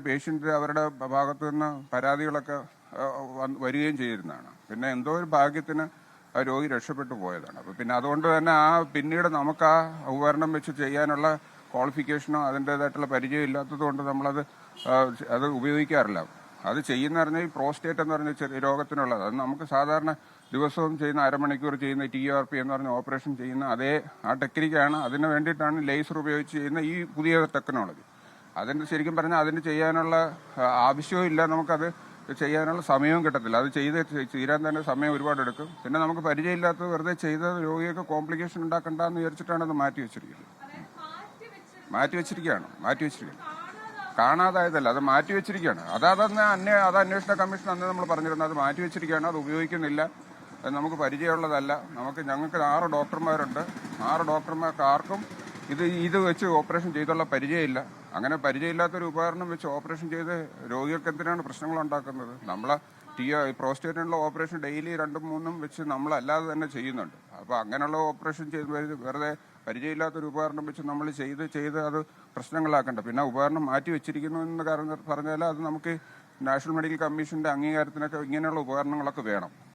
Patient അവരുടെ ഭാഗത്തു നിന്ന് പരാതികളൊക്കെ വരികയും ചെയ്തിരുന്നതാണ്. പിന്നെ എന്തോ ഒരു ഭാഗ്യത്തിന് ആ രോഗി രക്ഷപ്പെട്ടു പോയതാണ്. അപ്പോൾ പിന്നെ അതുകൊണ്ട് തന്നെ പിന്നീട് നമുക്ക് ആ ഉപകരണം വെച്ച് ചെയ്യാനുള്ള ക്വാളിഫിക്കേഷനോ അതിൻ്റേതായിട്ടുള്ള പരിചയം ഇല്ലാത്തത് കൊണ്ട് അത് ഉപയോഗിക്കാറില്ല. അത് ചെയ്യുന്ന പറഞ്ഞാൽ ഈ പ്രോസ്റ്റേറ്റ് എന്ന് പറഞ്ഞ ചെറിയ രോഗത്തിനുള്ളത് അത് നമുക്ക് സാധാരണ ദിവസവും ചെയ്യുന്ന അരമണിക്കൂർ ചെയ്യുന്ന TURP എന്ന് പറഞ്ഞ ഓപ്പറേഷൻ ചെയ്യുന്ന ആ ടെക്നിക്കാണ്. അതിന് വേണ്ടിയിട്ടാണ് ലേസർ ഉപയോഗിച്ച് ചെയ്യുന്ന ഈ പുതിയ ടെക്നോളജി. അതിന് ശരിക്കും പറഞ്ഞാൽ അതിന് ചെയ്യാനുള്ള ആവശ്യവും ഇല്ല, നമുക്കത് ചെയ്യാനുള്ള സമയവും കിട്ടത്തില്ല. അത് തീരാൻ തന്നെ സമയം ഒരുപാട് എടുക്കും. പിന്നെ നമുക്ക് പരിചയമില്ലാത്തത് വെറുതെ ചെയ്ത രോഗിയൊക്കെ കോംപ്ലിക്കേഷൻ ഉണ്ടാക്കണ്ടെന്ന് വിചാരിച്ചിട്ടാണ് അത് മാറ്റി വെച്ചിരിക്കുകയാണ്. കാണാതായതല്ല, അത് മാറ്റി വെച്ചിരിക്കുകയാണ്. അത് അന്വേഷണ കമ്മീഷൻ അന്ന് നമ്മൾ പറഞ്ഞിരുന്നത് അത് മാറ്റി വെച്ചിരിക്കുകയാണ്. അത് ഉപയോഗിക്കുന്നില്ല, നമുക്ക് പരിചയമുള്ളതല്ല. ഞങ്ങൾക്ക് 6 ഡോക്ടർമാരുണ്ട്. 6 ഡോക്ടർമാർക്ക് ആർക്കും ഇത് വെച്ച് ഓപ്പറേഷൻ ചെയ്തുള്ള പരിചയമില്ല. അങ്ങനെ പരിചയമില്ലാത്തൊരു ഉപകരണം വെച്ച് ഓപ്പറേഷൻ ചെയ്ത് രോഗികൾക്ക് എന്തിനാണ് പ്രശ്നങ്ങൾ ഉണ്ടാക്കുന്നത്? പ്രോസ്റ്റേറ്റിനുള്ള ഓപ്പറേഷൻ ഡെയിലി 2ഉം 3ഉം വെച്ച് നമ്മളല്ലാതെ തന്നെ ചെയ്യുന്നുണ്ട്. അപ്പോൾ അങ്ങനെയുള്ള ഓപ്പറേഷൻ ചെയ്ത് വെറുതെ പരിചയമില്ലാത്തൊരു ഉപകരണം വെച്ച് നമ്മൾ ചെയ്ത് അത് പ്രശ്നങ്ങളാക്കണ്ട. പിന്നെ ഉപകരണം മാറ്റി വെച്ചിരിക്കുന്നു എന്ന് പറഞ്ഞാൽ അത് നമുക്ക് നാഷണൽ മെഡിക്കൽ കമ്മീഷന്റെ അംഗീകാരത്തിനൊക്കെ ഇങ്ങനെയുള്ള ഉപകരണങ്ങളൊക്കെ വേണം.